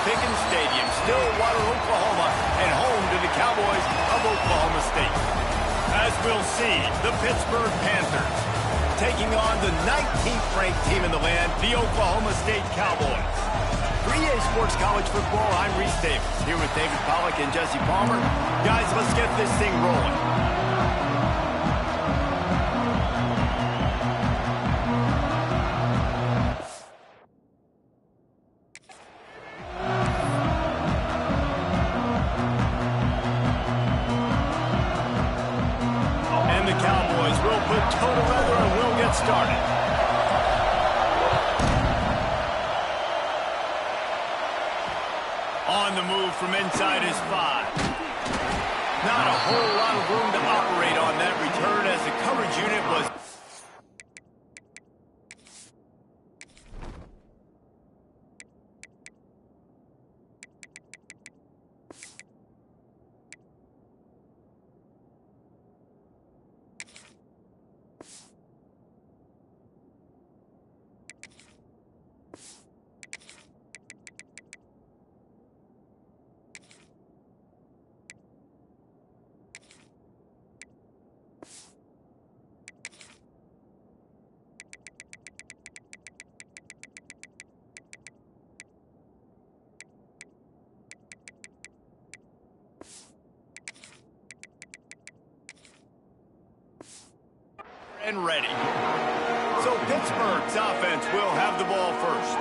Pickens Stadium, Stillwater, Oklahoma, and home to the Cowboys of Oklahoma State. As we'll see, the Pittsburgh Panthers taking on the 19th-ranked team in the land, the Oklahoma State Cowboys. 3A Sports College Football, I'm Reese Davis, here with David Pollack and Jesse Palmer. Guys, let's get this thing rolling. Started. On the move from inside his 5. Not a whole lot of room to operate on that return as the coverage unit was. And ready. So Pittsburgh's offense will have the ball first.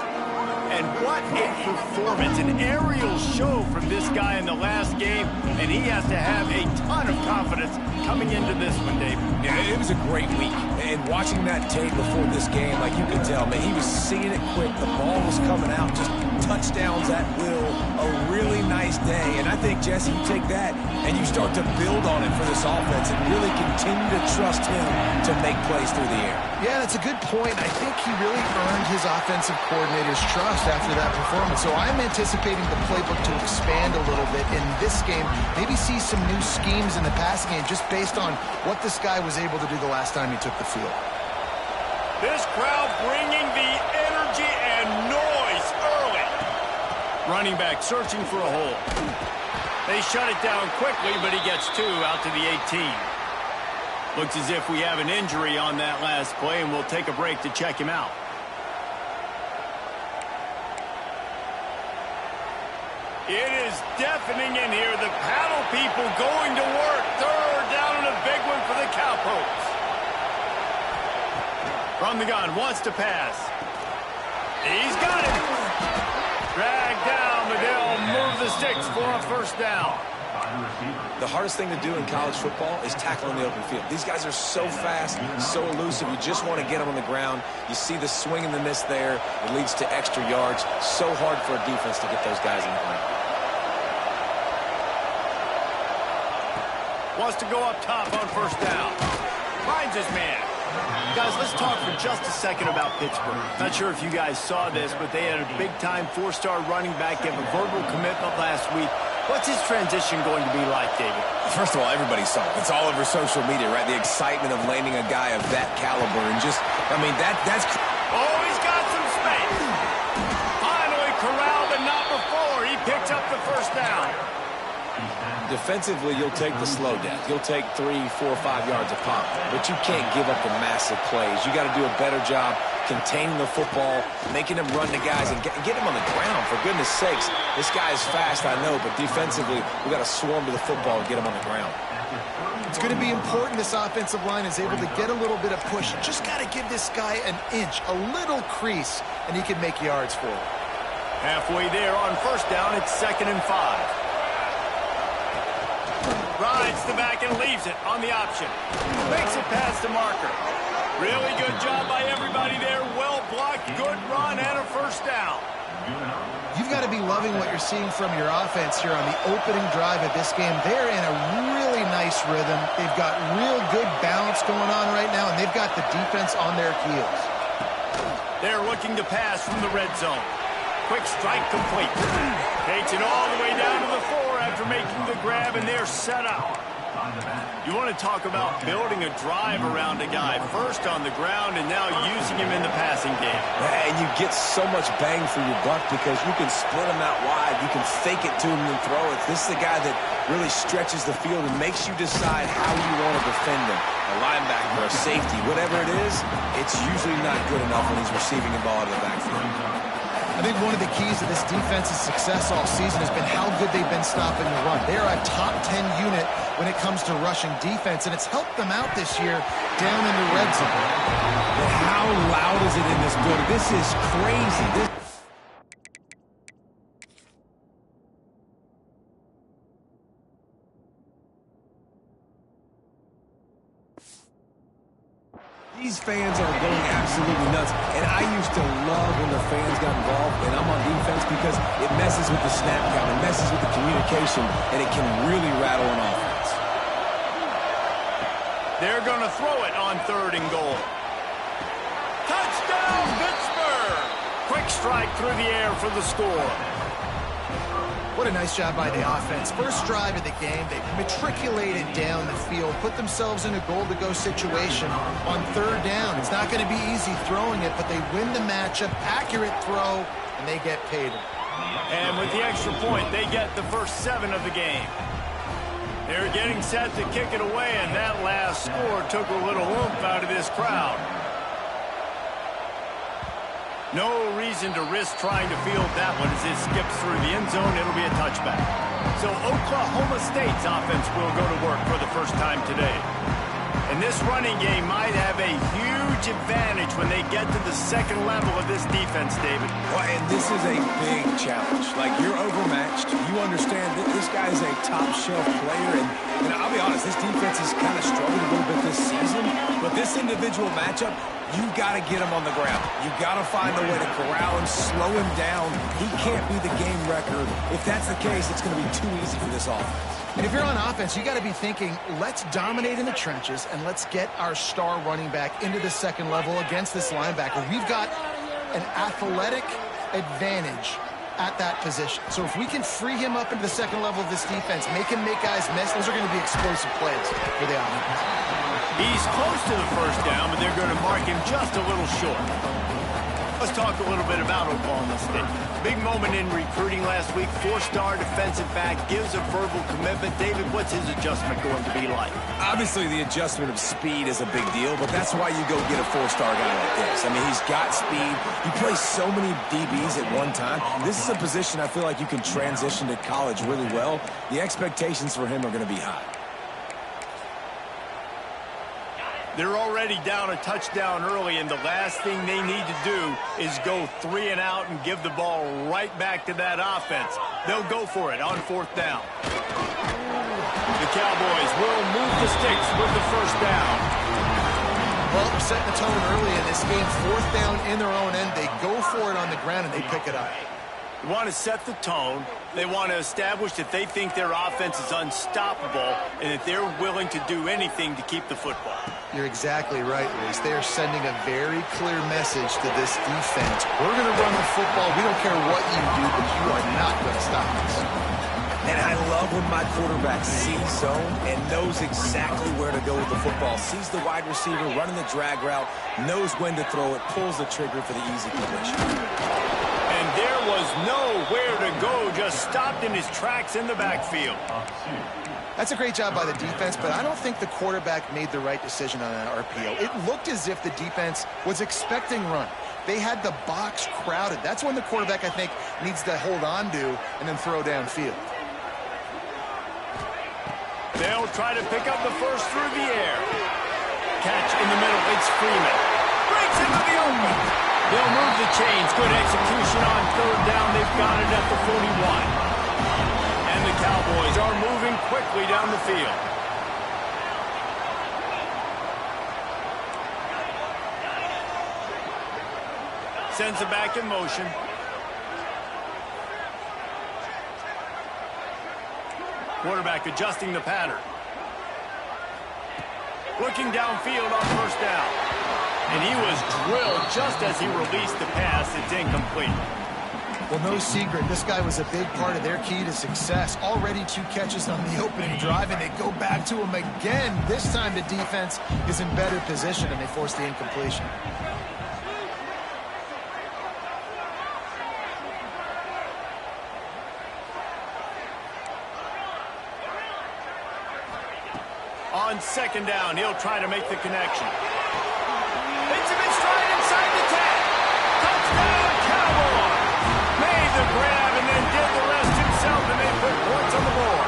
And what a performance, an aerial show from this guy in the last game, and he has to have a ton of confidence coming into this one, Dave. Yeah, it was a great week. And watching that tape before this game, like you could tell, man, he was seeing it quick. The ball was coming out, just touchdowns at will. A really nice day. And I think, Jesse, you take that and you start to build on it for this offense and really continue to trust him to make plays through the air. Yeah, that's a good point. I think he really earned his offensive coordinator's trust after that performance. So I'm anticipating the playbook to expand a little bit in this game. Maybe see some new schemes in the passing game just based on what this guy was able to do the last time he took the field. This crowd bringing the energy and noise early. Running back searching for a hole. They shut it down quickly, but he gets 2 out to the 18. Looks as if we have an injury on that last play, and we'll take a break to check him out. It is deafening in here. The paddle people going to work. Third down and a big one for the Cowpokes. From the gun, wants to pass. He's got it. Drag down, but they'll move the sticks for a first down. The hardest thing to do in college football is tackle in the open field. These guys are so fast, so elusive. You just want to get them on the ground. You see the swing and the miss there. It leads to extra yards. So hard for a defense to get those guys in the ground. Wants to go up top on first down. Finds his man. Guys, let's talk for just a second about Pittsburgh. Not sure if you guys saw this, but they had a big-time 4-star running back give a verbal commitment last week. What's his transition going to be like, David? First of all, everybody saw it. It's all over social media, right? The excitement of landing a guy of that caliber and just, I mean, that's... Oh, he's got some space. Finally corralled, but not before. He picks up the first down. Defensively, you'll take the slow death. You'll take 3, 4, 5 yards a pop, but you can't give up the massive plays. You got to do a better job containing the football, making him run to guys, and get him on the ground. For goodness sakes, this guy is fast, I know, but defensively, we got to swarm to the football and get him on the ground. It's going to be important this offensive line is able to get a little bit of push. You just got to give this guy an inch, a little crease, and he can make yards for it. Halfway there on first down, it's 2nd and 5. Rides the back and leaves it on the option. Makes it past the marker. Really good job by everybody there. Well blocked, good run, and a first down. You've got to be loving what you're seeing from your offense here on the opening drive of this game. They're in a really nice rhythm. They've got real good balance going on right now, and they've got the defense on their heels. They're looking to pass from the red zone. Quick strike complete. Takes it all the way down to the 4 after making the grab, and they're set up. You want to talk about building a drive around a guy. First on the ground and now using him in the passing game. And you get so much bang for your buck because you can split him out wide. You can fake it to him and throw it. This is a guy that really stretches the field and makes you decide how you want to defend him. A linebacker, a safety, whatever it is, it's usually not good enough when he's receiving the ball out of the backfield. I think one of the keys to this defense's success all season has been how good they've been stopping the run. They are a top 10 unit when it comes to rushing defense, and it's helped them out this year down in the red zone. But how loud is it in this building? This is crazy. These fans are going absolutely nuts, and I used to love when the fans got involved, and I'm on defense because it messes with the snap count, it messes with the communication, and it can really rattle an offense. They're going to throw it on 3rd and goal. Touchdown, Pittsburgh! Quick strike through the air for the score. What a nice job by the offense. First drive of the game, they matriculated down the field, put themselves in a goal-to-go situation on 3rd down. It's not going to be easy throwing it, but they win the matchup, accurate throw, and they get paid. And with the extra point, they get the first 7 of the game. They're getting set to kick it away, and that last score took a little oomph out of this crowd. No reason to risk trying to field that one as it skips through the end zone. It'll be a touchback. So Oklahoma State's offense will go to work for the first time today. And this running game might have a huge advantage when they get to the second level of this defense, David. Well, and this is a big challenge. Like, you're overmatched. You understand that this guy is a top-shelf player. And I'll be honest, this defense has kind of struggled a little bit this season. But this individual matchup, you got to get him on the ground. You got to find a way to corral him, slow him down. He can't be the game record. If that's the case, it's going to be too easy for this offense. And if you're on offense, you got to be thinking, let's dominate in the trenches and let's get our star running back into the second level against this linebacker. We've got an athletic advantage at that position. So if we can free him up into the second level of this defense, make him make guys miss, those are going to be explosive plays for the offense. He's close to the first down, but they're going to mark him just a little short. Let's talk a little bit about Oklahoma State. Big moment in recruiting last week. 4-star defensive back gives a verbal commitment. David, what's his adjustment going to be like? Obviously, the adjustment of speed is a big deal, but that's why you go get a 4-star guy like this. I mean, he's got speed. He plays so many DBs at one time. This is a position I feel like you can transition to college really well. The expectations for him are going to be high. They're already down a touchdown early, and the last thing they need to do is go 3 and out and give the ball right back to that offense. They'll go for it on 4th down. The Cowboys will move the sticks with the first down. Well, they're setting the tone early in this game. 4th down in their own end. They go for it on the ground, and they pick it up. They want to set the tone. They want to establish that they think their offense is unstoppable and that they're willing to do anything to keep the football. You're exactly right, Luis. They are sending a very clear message to this defense. We're going to run the football. We don't care what you do, but you are not going to stop us. And I love when my quarterback sees zone and knows exactly where to go with the football. Sees the wide receiver running the drag route, knows when to throw it, pulls the trigger for the easy completion. And there was nowhere to go, just stopped in his tracks in the backfield. That's a great job by the defense, but I don't think the quarterback made the right decision on that RPO. It looked as if the defense was expecting run. They had the box crowded. That's when the quarterback, I think, needs to hold on to and then throw downfield. They'll try to pick up the first through the air. Catch in the middle, it's Freeman. Breaks into the open. They'll move the chains. Good execution on 3rd down. They've got it at the 41. And the Cowboys are moving quickly down the field. Sends it back in motion. Quarterback adjusting the pattern. Looking downfield on 1st down. And he was drilled just as he released the pass. It's incomplete. Well, no secret. This guy was a big part of their key to success. Already 2 catches on the opening drive, and they go back to him again. This time the defense is in better position, and they force the incompletion. On second down, he'll try to make the connection. Hits him in stride inside the 10. Touchdown, Cowboys! Made the grab and then did the rest himself, and they put points on the board.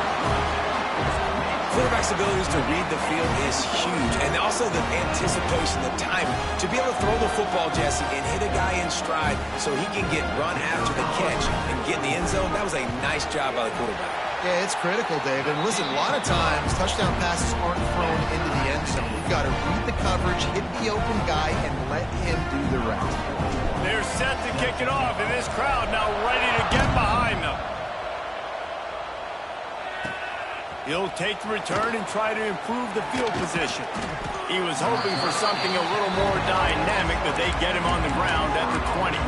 Quarterback's abilities to read the field is huge, and also the anticipation, the timing. To be able to throw the football, Jesse, and hit a guy in stride so he can get run after the catch and get in the end zone, that was a nice job by the quarterback. Yeah, it's critical, Dave. And listen, a lot of times, touchdown passes aren't thrown into the end zone. You've got to read the coverage, hit the open guy, and let him do the rest. They're set to kick it off, and this crowd now ready to get behind them. He'll take the return and try to improve the field position. He was hoping for something a little more dynamic, but they get him on the ground at the 20.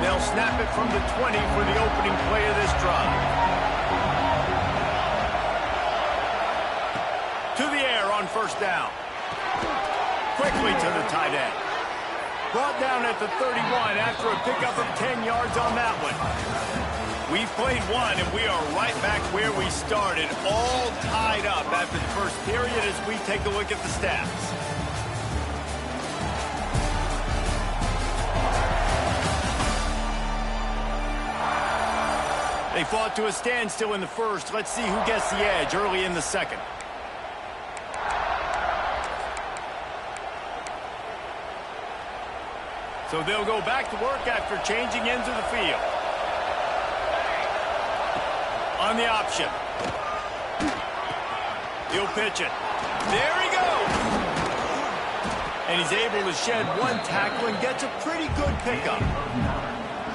They'll snap it from the 20 for the opening play of this drive. To the air on first down. Quickly to the tight end. Brought down at the 31 after a pickup of 10 yards on that one. We've played one, and we are right back where we started, all tied up after the first period as we take a look at the stats. They fought to a standstill in the first. Let's see who gets the edge early in the second. So they'll go back to work after changing ends of the field. On the option. He'll pitch it. There he goes! And he's able to shed one tackle and gets a pretty good pickup.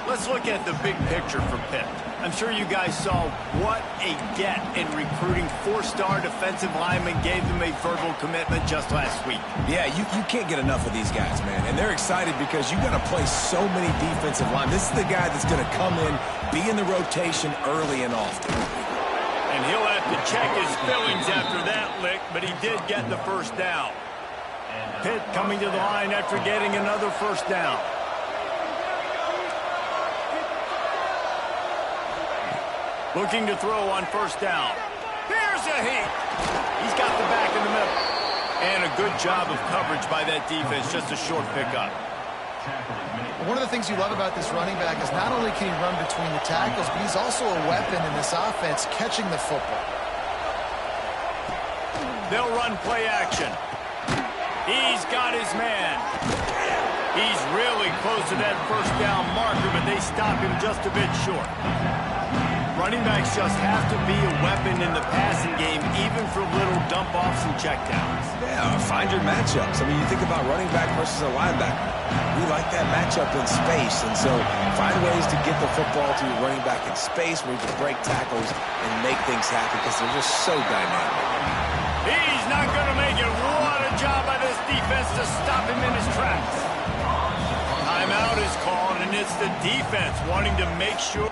Let's look at the big picture for Pitt. I'm sure you guys saw what a get in recruiting. 4-star defensive linemen gave them a verbal commitment just last week. Yeah, you can't get enough of these guys, man. And they're excited because you got to play so many defensive linemen. This is the guy that's going to come in, be in the rotation early and often. And he'll have to check his fillings after that lick, but he did get the first down. Pitt coming to the line after getting another first down. Looking to throw on first down. Here's a heat. He's got the back in the middle. And a good job of coverage by that defense. Just a short pickup. One of the things you love about this running back is not only can he run between the tackles, but he's also a weapon in this offense catching the football. They'll run play action. He's got his man. He's really close to that first down marker, but they stop him just a bit short. Running backs just have to be a weapon in the passing game, even for little dump-offs and checkdowns. Yeah, find your matchups. I mean, you think about running back versus a linebacker. We like that matchup in space, and so find ways to get the football to your running back in space where you can break tackles and make things happen because they're just so dynamic. He's not going to make it. What a job by this defense to stop him in his tracks. Timeout is called, and it's the defense wanting to make sure.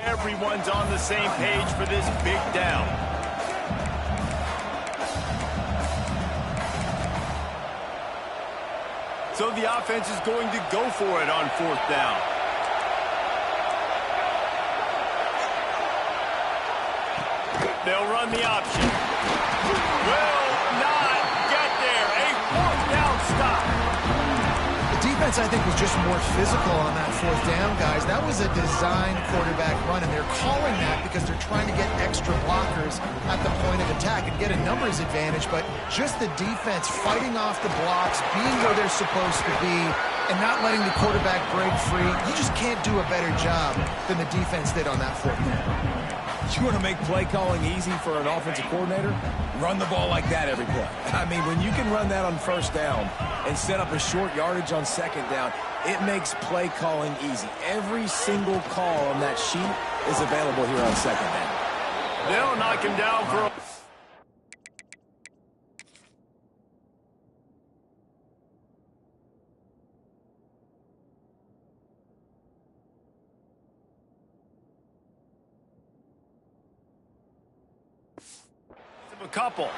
Everyone's on the same page for this big down. So the offense is going to go for it on fourth down. They'll run the option. Will not get there. A fourth down stop. The defense, I think, was just more physical on that fourth down, guys. That was a design quarterback run, and they're calling that because they're trying to get extra blockers at the point of attack and get a numbers advantage, but just the defense fighting off the blocks, being where they're supposed to be, and not letting the quarterback break free. You just can't do a better job than the defense did on that fourth down. You want to make play calling easy for an offensive coordinator? Run the ball like that every play. I mean, when you can run that on first down, and set up a short yardage on second down, it makes play calling easy. Every single call on that sheet is available here on second down. They'll knock him down for a... a couple.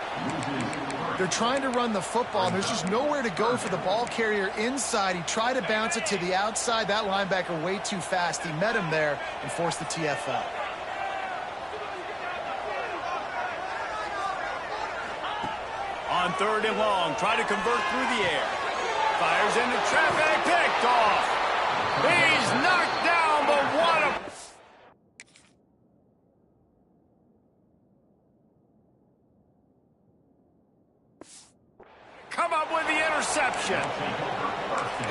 They're trying to run the football, and there's just nowhere to go for the ball carrier inside. He tried to bounce it to the outside. That linebacker way too fast. He met him there and forced the TFL. On 3rd and long, try to convert through the air. Fires into traffic, picked off. He's knocked down, but what a... come up with the interception.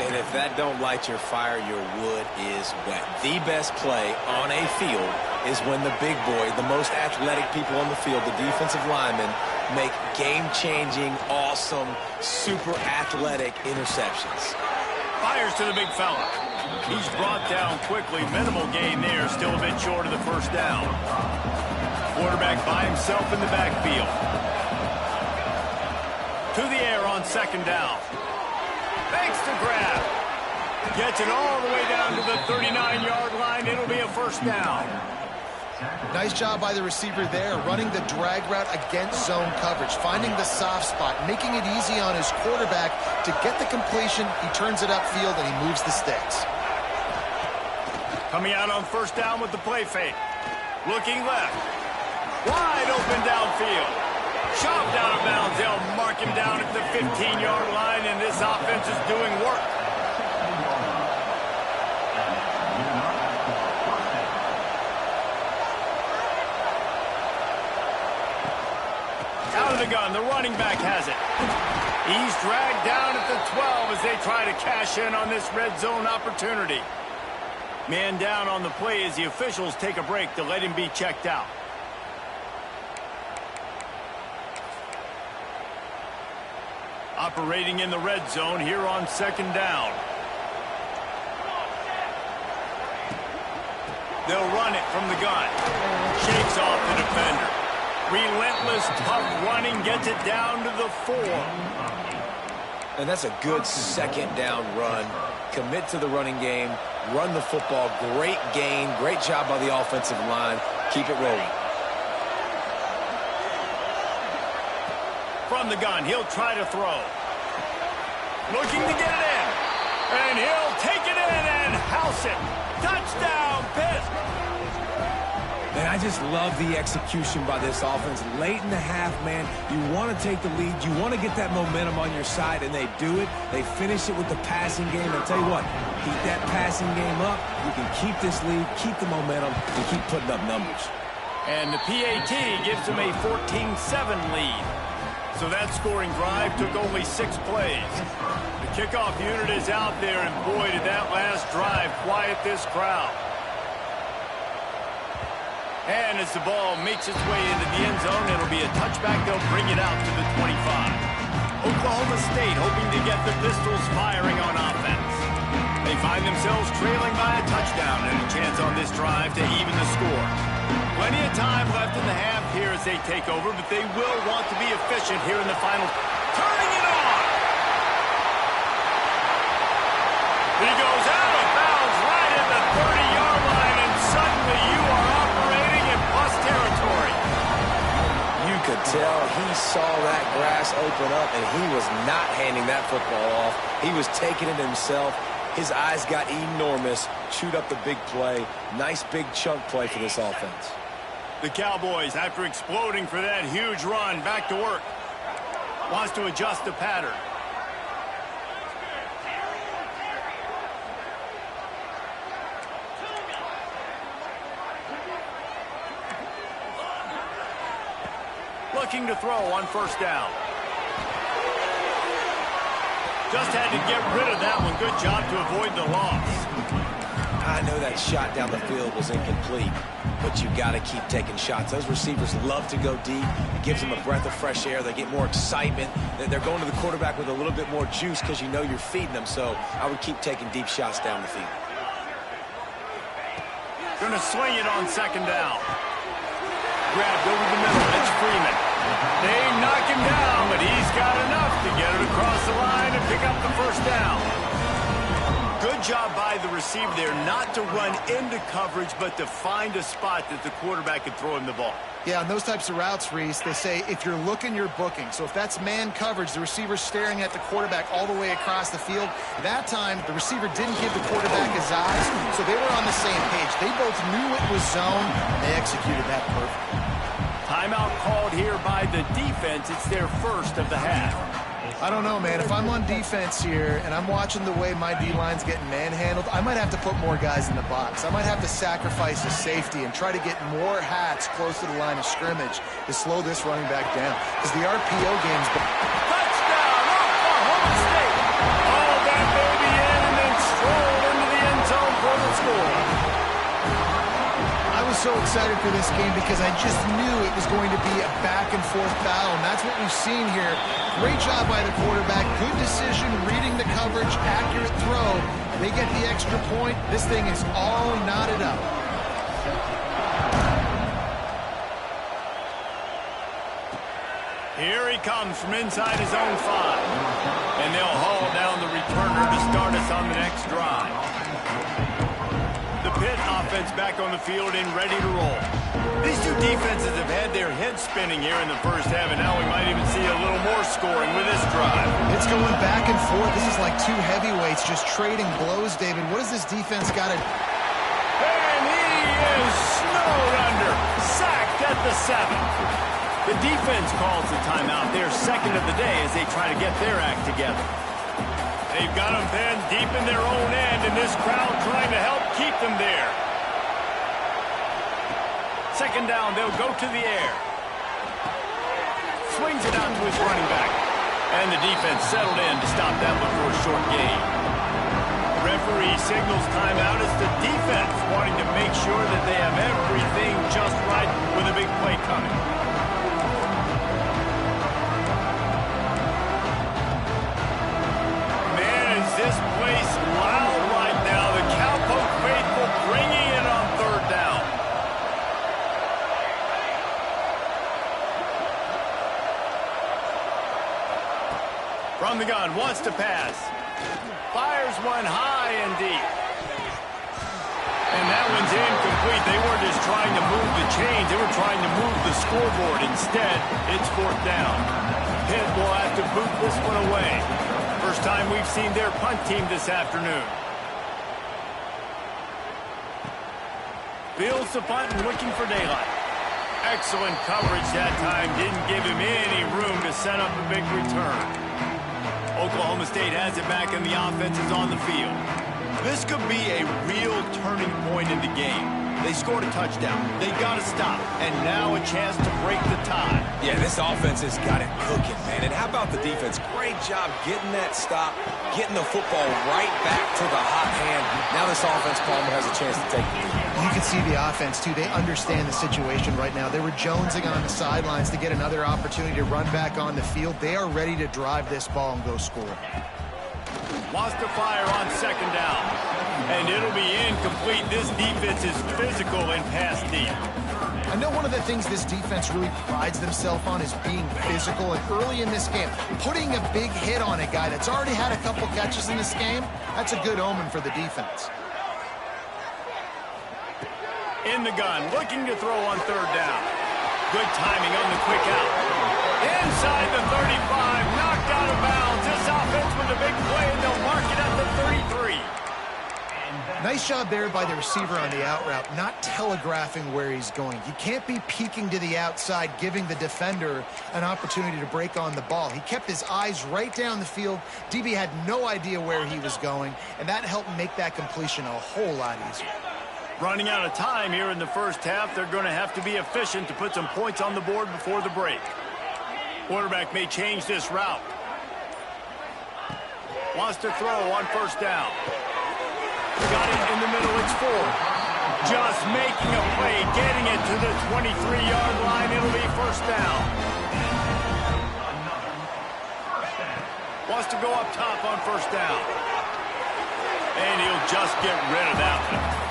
And if that don't light your fire, your wood is wet. The best play on a field is when the big boy, the most athletic people on the field, the defensive linemen, make game-changing, awesome, super athletic interceptions. Fires to the big fella. He's brought down quickly. Minimal gain there. Still a bit short of the first down. Quarterback by himself in the backfield. To the air on second down. Fakes to grab. Gets it all the way down to the 39-yard line. It'll be a first down. Nice job by the receiver there, running the drag route against zone coverage, finding the soft spot, making it easy on his quarterback to get the completion. He turns it upfield, and he moves the sticks. Coming out on first down with the play fake. Looking left. Wide open downfield. Shoved out of bounds. They'll mark him down at the 15-yard line, and this offense is doing work. Out of the gun, the running back has it. He's dragged down at the 12 as they try to cash in on this red zone opportunity. Man down on the play as the officials take a break to let him be checked out. Operating in the red zone here on second down. They'll run it from the gun. Shakes off the defender. Relentless, tough running, gets it down to the 4. And that's a good second down run. Commit to the running game, run the football, great gain, great job by the offensive line. Keep it rolling. From the gun, he'll try to throw. Looking to get it in. And he'll take it in and house it. Touchdown, Pitt! And I just love the execution by this offense. Late in the half, man, you want to take the lead. You want to get that momentum on your side, and they do it. They finish it with the passing game. I'll tell you what, keep that passing game up. You can keep this lead, keep the momentum, and keep putting up numbers. And the PAT gives them a 14-7 lead. So that scoring drive took only 6 plays. The kickoff unit is out there, and boy, did that last drive quiet this crowd. And as the ball makes its way into the end zone, it'll be a touchback. They'll bring it out to the 25. Oklahoma State hoping to get the Pistols firing on offense. They find themselves trailing by a touchdown and a chance on this drive to even the score. Plenty of time left in the half here as they take over, but they will want to be efficient here in the final. Turning it on! He goes out of bounds right at the 30-yard line, and suddenly you are operating in plus territory. You could tell he saw that grass open up, and he was not handing that football off. He was taking it himself. His eyes got enormous, chewed up the big play. Nice big chunk play for this offense. The Cowboys, after exploding for that huge run, back to work. Wants to adjust the pattern. Looking to throw on first down. Just had to get rid of that one. Good job to avoid the loss. I know that shot down the field was incomplete, but you got to keep taking shots. Those receivers love to go deep. It gives them a breath of fresh air. They get more excitement. They're going to the quarterback with a little bit more juice because you know you're feeding them. So I would keep taking deep shots down the field. Going to swing it on second down. Grabbed over the middle. It's Freeman. They knock him down, but he's got enough to get it across the line and pick up the first down. Good job by the receiver there not to run into coverage, but to find a spot that the quarterback could throw him the ball. Yeah, on those types of routes, Reese, they say if you're looking, you're booking. So if that's man coverage, the receiver's staring at the quarterback all the way across the field. That time, the receiver didn't give the quarterback his eyes, so they were on the same page. They both knew it was zone, and they executed that perfectly. Timeout called here by the defense. It's their first of the half. I don't know, man. If I'm on defense here and I'm watching the way my D-line's getting manhandled, I might have to put more guys in the box. I might have to sacrifice a safety and try to get more hats close to the line of scrimmage to slow this running back down. Because the RPO game's... Touchdown, Oklahoma State! Oh, that baby in and then strolled into the end zone for the score. I was so excited for this game because I just knew it was going to be a back-and-forth battle, and that's what we've seen here. Great job by the quarterback, good decision, reading the coverage, accurate throw. They get the extra point. This thing is all knotted up. Here he comes from inside his own 5. And they'll haul down the returner to start us on the next drive. The Pitt offense back on the field and ready to roll. These two defenses have had their heads spinning here in the first half, and now we might even see a little more scoring with this drive. It's going back and forth. This is like two heavyweights just trading blows, David. What does this defense got to... And he is snowed under, sacked at the 7. The defense calls the timeout, their second of the day, as they try to get their act together. They've got them then deep in their own end, and this crowd trying to help keep them there. Second down, they'll go to the air. Swings it out to his running back. And the defense settled in to stop that one for a short gain. The referee signals timeout as the defense wanting to make sure that they have everything just right with a big play coming. This place loud right now. The Cowpoke faithful bringing it on third down. From the gun, wants to pass. Fires one high and deep. And that one's incomplete. They weren't just trying to move the chains. They were trying to move the scoreboard. Instead, it's fourth down. Pitt will have to boot this one away. First time we've seen their punt team this afternoon. Fields the punt and looking for daylight. Excellent coverage that time. Didn't give him any room to set up a big return. Oklahoma State has it back and the offense is on the field. This could be a real turning point in the game. They scored a touchdown. They got to stop. And now a chance to break the tie. Yeah, this offense has got it cooking, man. And how about the defense? Great job getting that stop, getting the football right back to the hot hand. Now this offense, Palmer, has a chance to take the lead. You can see the offense, too. They understand the situation right now. They were jonesing on the sidelines to get another opportunity to run back on the field. They are ready to drive this ball and go score. Wants to fire on second down. And it'll be incomplete. This defense is physical and pass deep. I know one of the things this defense really prides themselves on is being physical. And early in this game, putting a big hit on a guy that's already had a couple catches in this game, that's a good omen for the defense. In the gun, looking to throw on third down. Good timing on the quick out. Inside the 35, knocked out of bounds. This offense with a big play, and they'll mark it at the 33. Nice job there by the receiver on the out route, not telegraphing where he's going. You can't be peeking to the outside, giving the defender an opportunity to break on the ball. He kept his eyes right down the field. DB had no idea where he was going, and that helped make that completion a whole lot easier. Running out of time here in the first half, they're going to have to be efficient to put some points on the board before the break. Quarterback may change this route. Wants to throw on first down. Got it in the middle, it's 4. Just making a play, getting it to the 23-yard line. It'll be first down. Wants to go up top on first down. And he'll just get rid of that one.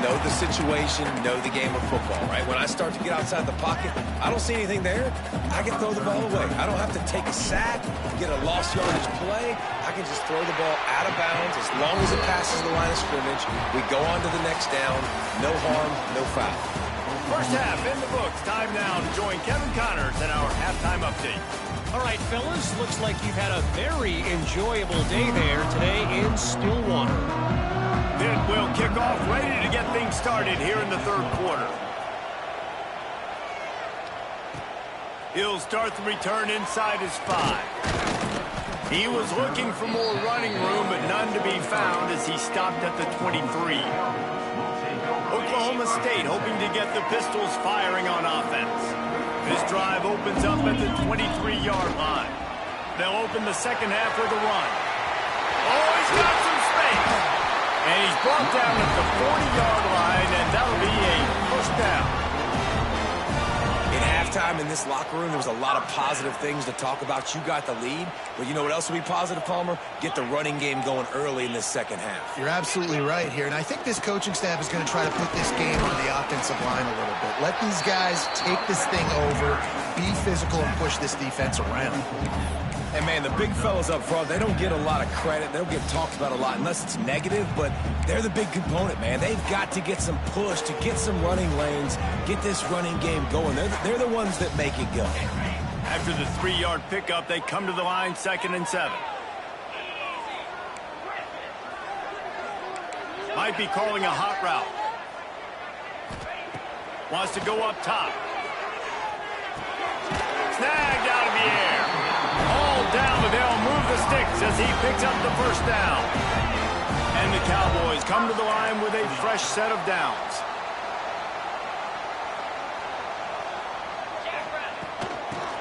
Know the situation, know the game of football, right? When I start to get outside the pocket, I don't see anything there. I can throw the ball away. I don't have to take a sack, get a lost yardage play. I can just throw the ball out of bounds as long as it passes the line of scrimmage. We go on to the next down. No harm, no foul. First half in the books. Time now to join Kevin Connors in our halftime update. All right, fellas, looks like you've had a very enjoyable day there today in Stillwater. Pitt will kick off, ready to get things started here in the third quarter. He'll start the return inside his 5. He was looking for more running room, but none to be found as he stopped at the 23. Oklahoma State hoping to get the Pistols firing on offense. This drive opens up at the 23-yard line. They'll open the second half with a run. Oh, he's got some space. And he's brought down at the 40-yard line, and that'll be a first down. In halftime in this locker room, there was a lot of positive things to talk about. You got the lead, but you know what else will be positive, Palmer? Get the running game going early in this second half. You're absolutely right here, and I think this coaching staff is going to try to put this game on the offensive line a little bit. Let these guys take this thing over, be physical, and push this defense around. And, man, the big fellas up front, they don't get a lot of credit. They don't get talked about a lot unless it's negative, but they're the big component, man. They've got to get some push, to get some running lanes, get this running game going. They're the ones that make it go. After the 3-yard pickup, they come to the line, 2nd and 7. Might be calling a hot route. Wants to go up top. Snagged out of the air. All down, but they'll move the sticks as he picks up the first down. And the Cowboys come to the line with a fresh set of downs.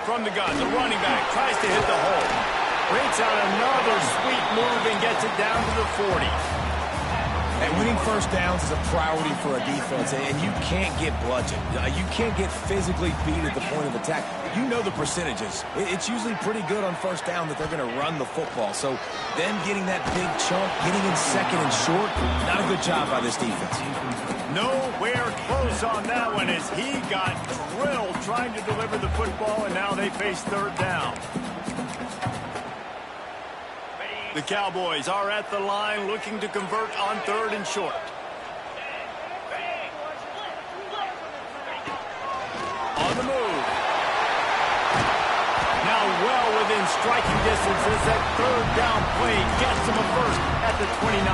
From the gun, the running back tries to hit the hole. Breaks out another sweet move and gets it down to the 40. And winning first downs is a priority for a defense, and you can't get bludgeoned. You can't get physically beat at the point of attack. You know the percentages. It's usually pretty good on first down that they're going to run the football. So them getting that big chunk, getting in second and short, not a good job by this defense. Nowhere close on that one as he got drilled trying to deliver the football, and now they face third down. The Cowboys are at the line looking to convert on 3rd and short. On the move. Now well within striking distance as that 3rd down play gets him a first at the 29.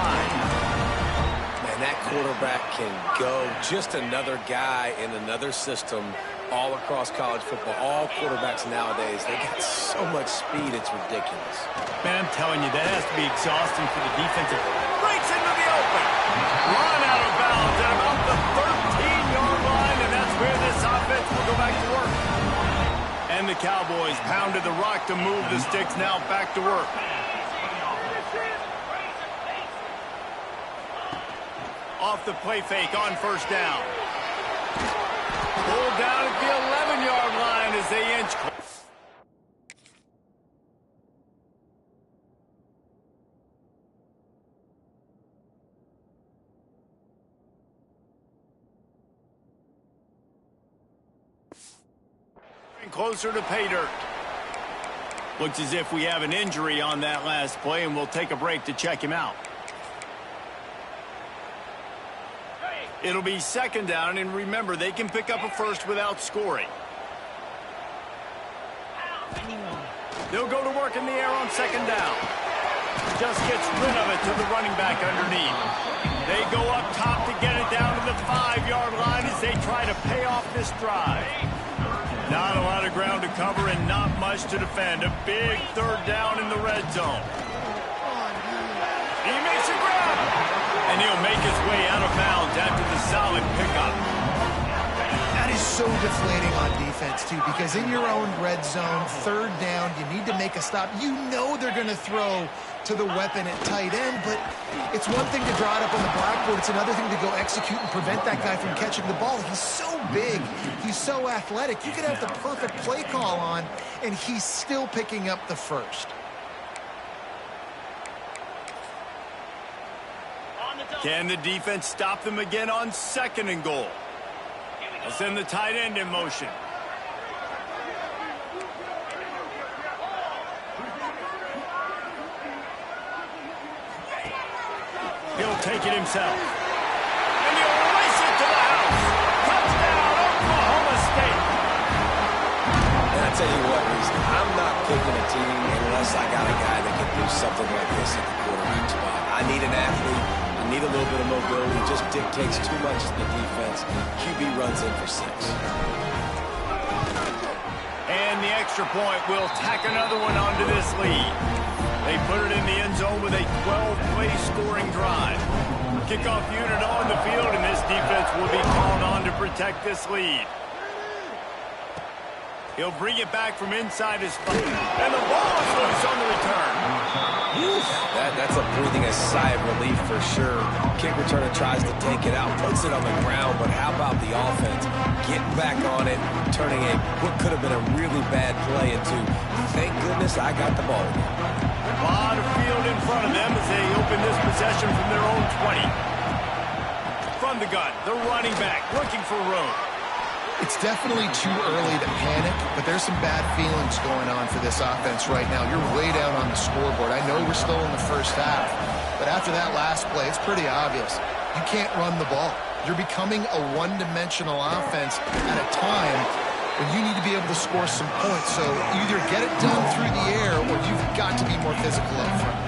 Man, that quarterback can go. Just another guy in another system all across college football. All quarterbacks nowadays, they got so much speed, it's ridiculous. Man, I'm telling you, that has to be exhausting for the defensive. Breaks into the open. Run out of bounds at about the 13-yard line, and that's where this offense will go back to work. And the Cowboys pounded the rock to move the sticks, now back to work. Off the play fake on first down. Pulled down at the 11-yard line as they inch. Closer to pay dirt. Looks as if we have an injury on that last play, and we'll take a break to check him out. It'll be 2nd down, and remember, they can pick up a first without scoring. They'll go to work in the air on 2nd down. Just gets rid of it to the running back underneath. They go up top to get it down to the 5-yard line as they try to pay off this drive. Not a lot of ground to cover and not much to defend. A big 3rd down in the red zone. He makes a grab. And he'll make his way out of bounds after the solid pickup. That is so deflating on defense, too, because in your own red zone, third down, you need to make a stop. You know they're going to throw to the weapon at tight end, but it's one thing to draw it up on the blackboard. It's another thing to go execute and prevent that guy from catching the ball. He's so big. He's so athletic. You could have the perfect play call on, and he's still picking up the first. Can the defense stop them again on 2nd and goal? They'll send the tight end in motion. He'll take it himself. And he'll race it to the house. Touchdown, Oklahoma State. And I tell you what, Reese, I'm not picking a team unless I got a guy that can do something like this at the quarterback spot. I need an athlete. I need a little bit of mobility. It just dictates too much to the defense. QB runs in for 6. And the extra point will tack another one onto this lead. They put it in the end zone with a 12-play scoring drive. Kickoff unit on the field, and this defense will be called on to protect this lead. He'll bring it back from inside his spot. And the ball is loose on the return. That's a breathing a sigh of relief for sure. Kick returner tries to take it out, puts it on the ground, but how about the offense getting back on it, turning what could have been a really bad play into, thank goodness I got the ball again. A lot of field in front of them as they open this possession from their own 20. From the gun, the running back looking for room. It's definitely too early to panic, but there's some bad feelings going on for this offense right now. You're way down on the scoreboard. I know we're still in the first half, but after that last play, it's pretty obvious. You can't run the ball. You're becoming a one-dimensional offense at a time when you need to be able to score some points. So either get it done through the air or you've got to be more physical up front.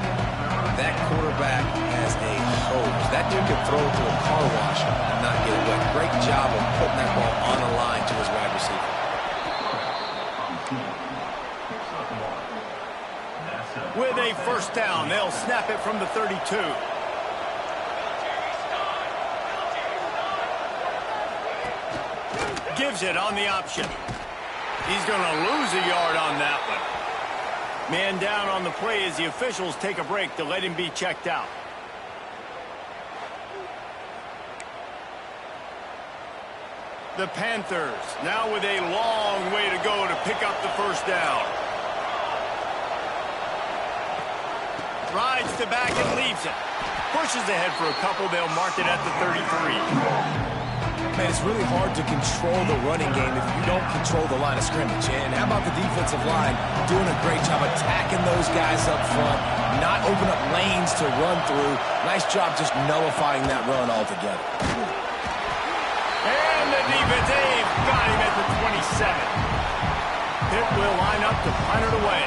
That quarterback has a hose. That dude can throw it to a car wash and not get it wet. Great job of putting that ball on the line to his wide receiver. With a first down, they'll snap it from the 32. Gives it on the option. He's going to lose a yard on that one. Man down on the play as the officials take a break to let him be checked out. The Panthers now with a long way to go to pick up the first down. Rides to back and leaves it. Pushes ahead for a couple. They'll mark it at the 33. Man, it's really hard to control the running game if you don't control the line of scrimmage. And how about the defensive line doing a great job attacking those guys up front, not open up lanes to run through. Nice job just nullifying that run altogether. And the defense, they've got him at the 27. Pitt will line up to punt it away.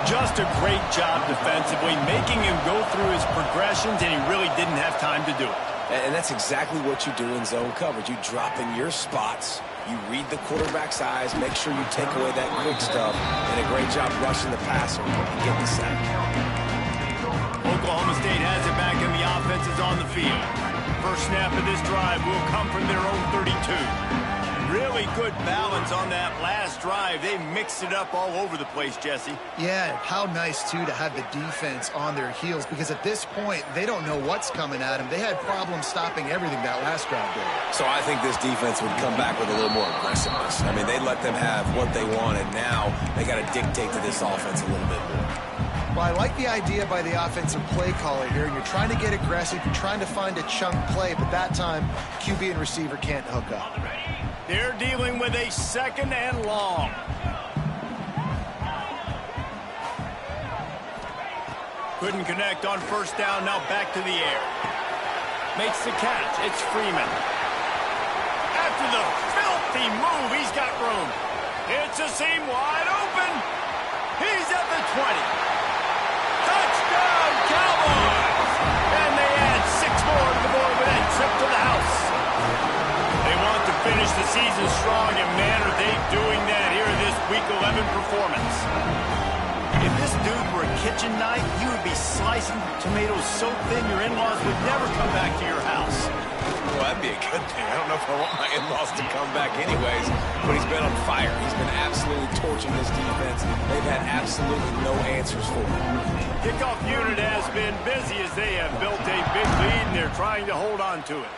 Just a great job defensively, making him go through his progressions, and he really didn't have time to do it. And that's exactly what you do in zone coverage. You drop in your spots, you read the quarterback's eyes, make sure you take away that quick stuff, and a great job rushing the passer and getting the sack. Oklahoma State has it back, and the offense is on the field. First snap of this drive will come from their own 32. Really good balance on that last drive. They mixed it up all over the place, Jesse. Yeah, how nice, too, to have the defense on their heels, because at this point, they don't know what's coming at them. They had problems stopping everything that last drive did. So I think this defense would come back with a little more aggressiveness. I mean, they let them have what they wanted. Now they got to dictate to this offense a little bit more. Well, I like the idea by the offensive play caller here. You're trying to get aggressive. You're trying to find a chunk play, but that time, QB and receiver can't hook up. They're dealing with a 2nd and long. Couldn't connect on first down. Now back to the air. Makes the catch. It's Freeman. After the filthy move, he's got room. It's a seam wide open. He's at the 20. Touchdown, Cowboys! And they add 6 more to the board with that trip to the house. They want to finish the season strong, and man, are they doing that here in this Week 11 performance. If this dude were a kitchen knife, you would be slicing tomatoes so thin your in-laws would never come back to your house. Well, that'd be a good thing. I don't know if I want my in-laws to come back anyways, but he's been on fire. He's been absolutely torching this defense. They've had absolutely no answers for him. Kickoff unit has been busy as they have built a big lead, and they're trying to hold on to it.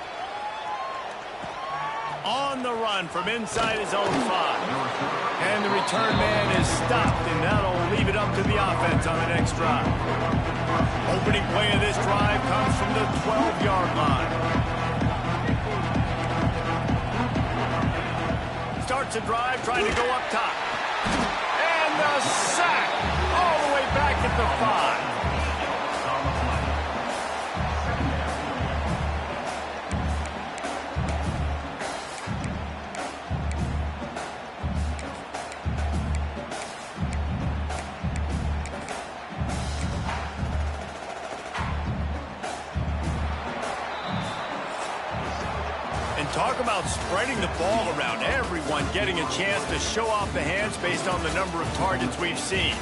On the run from inside his own 5. And the return man is stopped, and that'll leave it up to the offense on the next drive. Opening play of this drive comes from the 12-yard line. Starts a drive trying to go up top. And the sack all the way back at the 5. Talk about spreading the ball around. Everyone getting a chance to show off the hands based on the number of targets we've seen.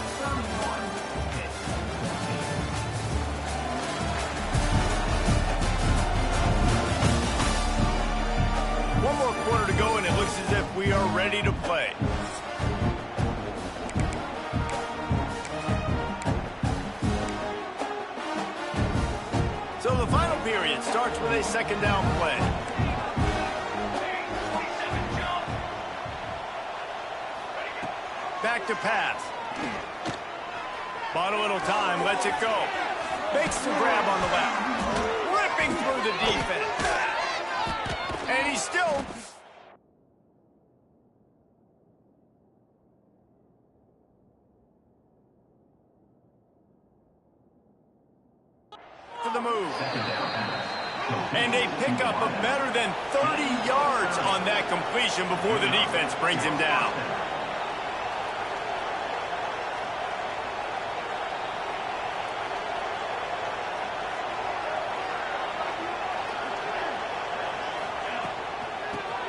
One more quarter to go, and it looks as if we are ready to play. So the final period starts with a second down play. Back to pass. Bought a little time, lets it go. Makes the grab on the left. Ripping through the defense. And he's still... for the move. And a pickup of better than 30 yards on that completion before the defense brings him down.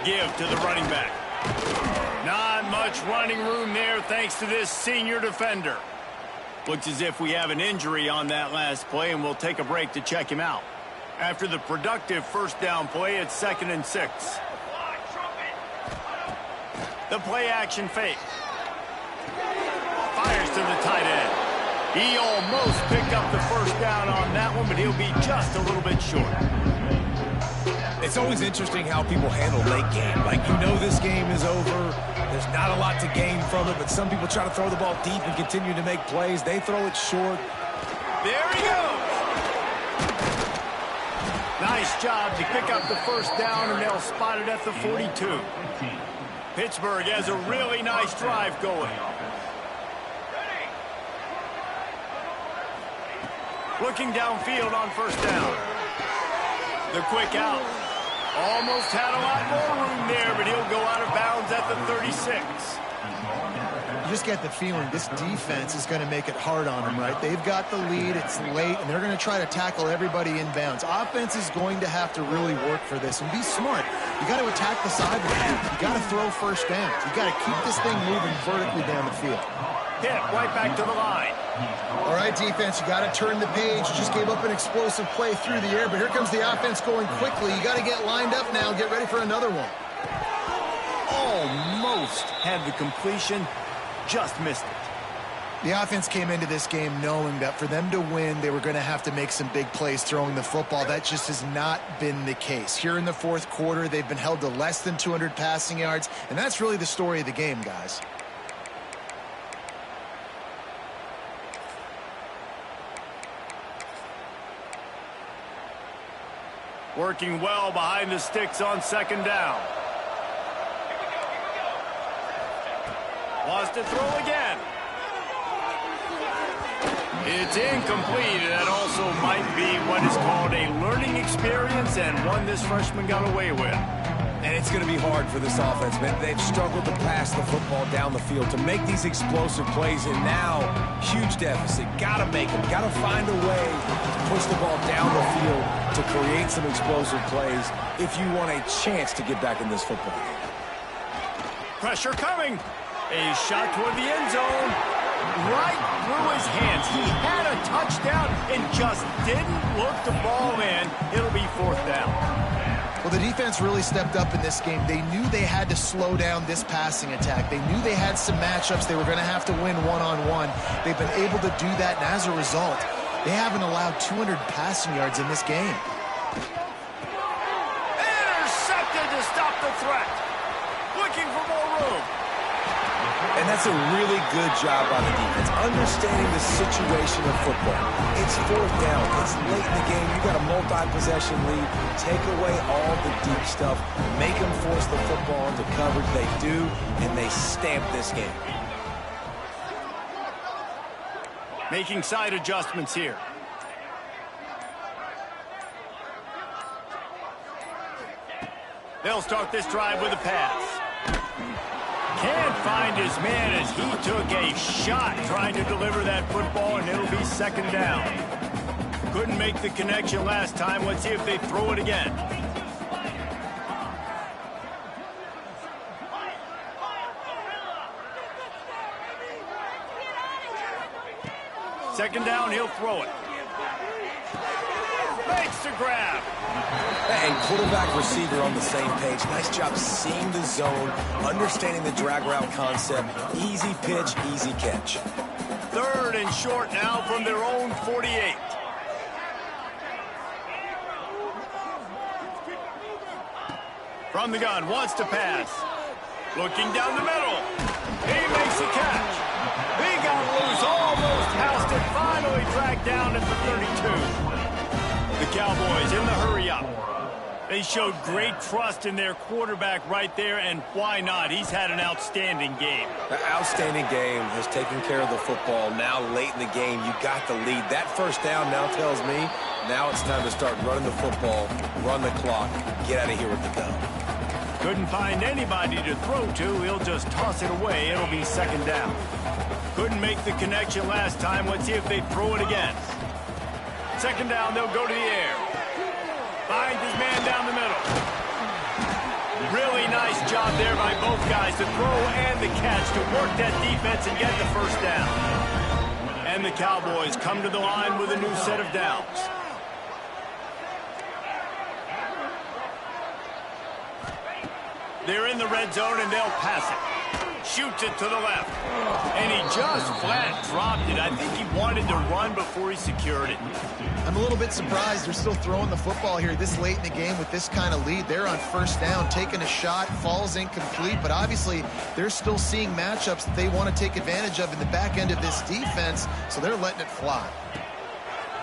Give to the running back. Not much running room there thanks to this senior defender. Looks as if we have an injury on that last play, and we'll take a break to check him out. After the productive first down play, it's 2nd and 6. The play action fake. Fires to the tight end. He almost picked up the first down on that one, but he'll be just a little bit short. It's always interesting how people handle late game. Like, you know this game is over. There's not a lot to gain from it, but some people try to throw the ball deep and continue to make plays. They throw it short. There he goes. Nice job to pick up the first down, and they'll spot it at the 42. Pittsburgh has a really nice drive going. Looking downfield on first down. The quick out. Almost had a lot more room there, but he'll go out of bounds at the 36. You just get the feeling this defense is going to make it hard on them, right? They've got the lead, it's late, and they're going to try to tackle everybody in bounds. Offense is going to have to really work for this and be smart. You got to attack the sideline. You got to throw first downs. You got to keep this thing moving vertically down the field. Hit right back to the line. All right, defense, you got to turn the page. You just gave up an explosive play through the air, but here comes the offense going quickly. You got to get lined up now. Get ready for another one. Almost had the completion, just missed it. The offense came into this game knowing that for them to win, they were going to have to make some big plays throwing the football. That just has not been the case. Here in the fourth quarter, they've been held to less than 200 passing yards, and that's really the story of the game, guys. Working well behind the sticks on second down. Lost to throw again. It's incomplete, and that also might be what is called a learning experience and one this freshman got away with. And it's going to be hard for this offense, man. They've struggled to pass the football down the field, to make these explosive plays, and now, huge deficit. Got to make them. Got to find a way to push the ball down the field to create some explosive plays if you want a chance to get back in this football game. Pressure coming. A shot toward the end zone. Right through his hands. He had a touchdown and just didn't look the ball in. It'll be fourth down. Well, the defense really stepped up in this game. They knew they had to slow down this passing attack. They knew they had some matchups they were going to have to win one-on-one. They've been able to do that, and as a result, they haven't allowed 200 passing yards in this game. Intercepted to stop the threat. Looking for more room. And that's a really good job by the defense, understanding the situation of football. It's fourth down. It's late in the game. You got a multi-possession lead. Take away all the deep stuff. Make them force the football into coverage. They do, and they stamp this game. Making side adjustments here. They'll start this drive with a pass. Can't find his man as he took a shot trying to deliver that football, and it'll be second down. Couldn't make the connection last time. Let's see if they throw it again. Second down, he'll throw it. Makes the grab. And quarterback receiver on the same page. Nice job seeing the zone, understanding the drag route concept. Easy pitch, easy catch. Third and short now from their own 48. From the gun, wants to pass. Looking down the middle. He makes a catch. He got loose, almost passed it, finally dragged down at the 32. The Cowboys in the hurry-up. They showed great trust in their quarterback right there, and why not? He's had an outstanding game. The outstanding game has taken care of the football. Now, late in the game, you got the lead. That first down now tells me now it's time to start running the football, run the clock, get out of here with the dub. Couldn't find anybody to throw to. He'll just toss it away. It'll be second down. Couldn't make the connection last time. Let's see if they throw it again. Second down, they'll go to the air. Finds his man down the middle. Really nice job there by both guys to throw and the catch to work that defense and get the first down. And the Cowboys come to the line with a new set of downs. They're in the red zone and they'll pass it. Shoots it to the left. And he just flat dropped it. I think he wanted to run before he secured it. I'm a little bit surprised they're still throwing the football here this late in the game with this kind of lead. They're on first down, taking a shot, falls incomplete, but obviously they're still seeing matchups that they want to take advantage of in the back end of this defense, so they're letting it fly.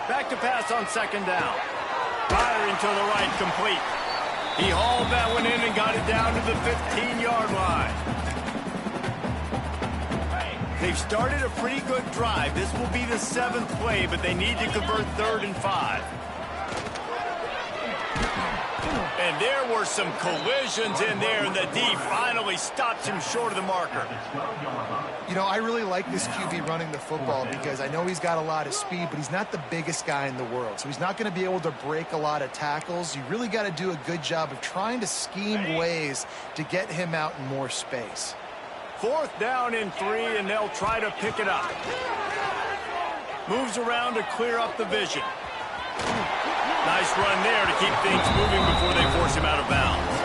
Back to pass on second down. Firing to the right, complete. He hauled that one in and got it down to the 15-yard line. They've started a pretty good drive. This will be the 7th play, but they need to convert 3rd and 5. And there were some collisions in there, and the D finally stops him short of the marker. You know, I really like this QB running the football because I know he's got a lot of speed, but he's not the biggest guy in the world. So he's not going to be able to break a lot of tackles. You really got to do a good job of trying to scheme ways to get him out in more space. 4th down and 3, and they'll try to pick it up. Moves around to clear up the vision. Nice run there to keep things moving before they force him out of bounds.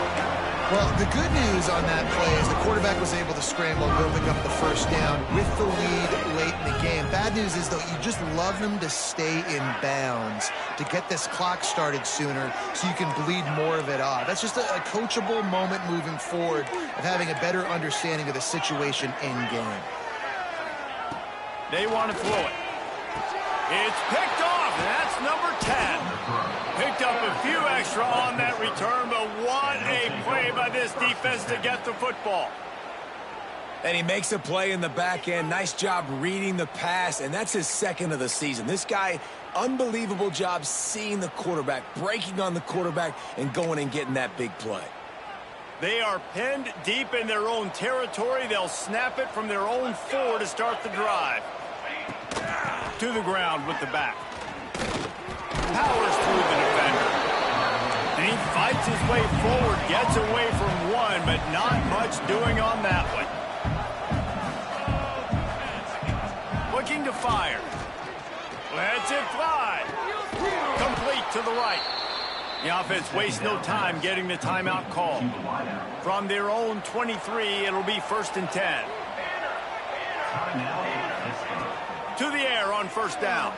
Well, the good news on that play is the quarterback was able to scramble, building up the first down with the lead late in the game. Bad news is, though, you just love him to stay in bounds to get this clock started sooner so you can bleed more of it off. That's just a coachable moment moving forward of having a better understanding of the situation in game. They want to throw it. It's picked off, and that's number 10. Picked up a few extra on that return, but what a play by this defense to get the football. And he makes a play in the back end. Nice job reading the pass, and that's his 2nd of the season. This guy, unbelievable job seeing the quarterback, breaking on the quarterback, and going and getting that big play. They are pinned deep in their own territory. They'll snap it from their own 4 to start the drive. To the ground with the back. Powers through the defender. And he fights his way forward, gets away from one, but not much doing on that one. Looking to fire. Lets it fly. Complete to the right. The offense wastes no time getting the timeout called. From their own 23, it'll be 1st and 10. To the air on 1st down.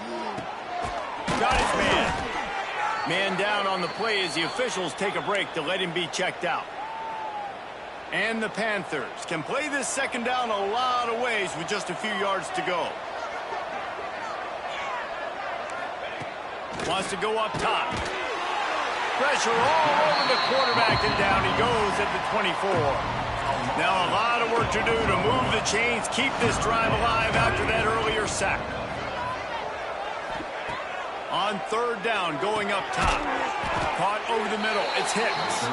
Got his man. Man down on the play as the officials take a break to let him be checked out. And the Panthers can play this 2nd down a lot of ways with just a few yards to go. Wants to go up top. Pressure all over the quarterback, and down he goes at the 24. Now a lot of work to do to move the chains, keep this drive alive after that earlier sack. On 3rd down, going up top. Caught over the middle. It's Hicks.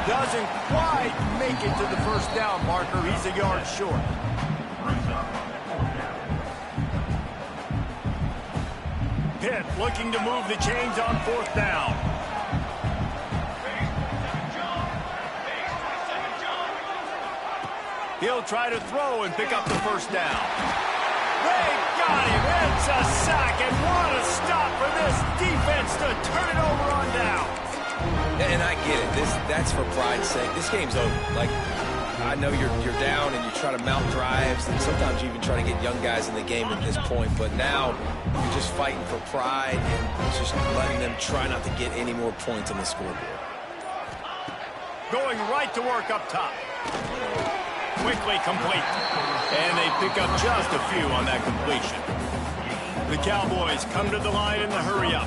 Doesn't quite make it to the 1st down marker. He's a yard short. Pitt looking to move the chains on 4th down. He'll try to throw and pick up the 1st down. They got him. It's a sack, and what a stop for this defense to turn it over on down. And I get it. That's for pride's sake. This game's over. Like, I know you're down and you try to mount drives, and sometimes you even try to get young guys in the game at this point. But now you're just fighting for pride and just letting them try not to get any more points on the scoreboard. Going right to work up top. Quickly complete. And they pick up just a few on that completion. The Cowboys come to the line in the hurry-up.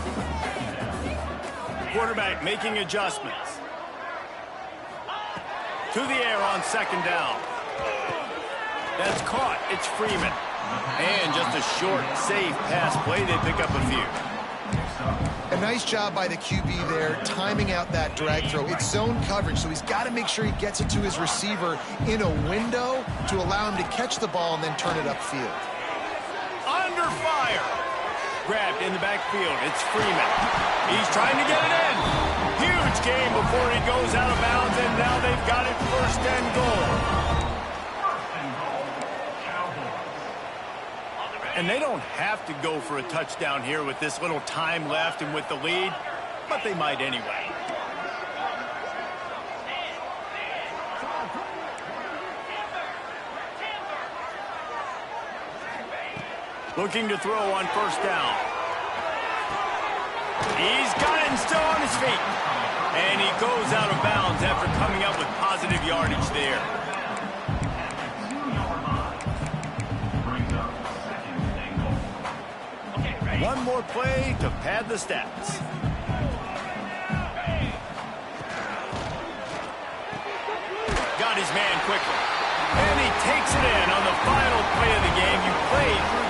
Quarterback making adjustments. To the air on 2nd down. That's caught. It's Freeman. And just a short, safe pass play. They pick up a few. A nice job by the QB there, timing out that drag throw. It's zone coverage, so he's got to make sure he gets it to his receiver in a window to allow him to catch the ball and then turn it upfield. Under fire. Grabbed in the backfield. It's Freeman. He's trying to get it in. Huge game before he goes out of bounds, and now they've got it 1st and goal. And they don't have to go for a touchdown here with this little time left and with the lead, but they might anyway. Looking to throw on 1st down. He's got it and still on his feet. And he goes out of bounds after coming up with positive yardage there. One more play to pad the stats. Got his man quickly. And he takes it in on the final play of the game. You played through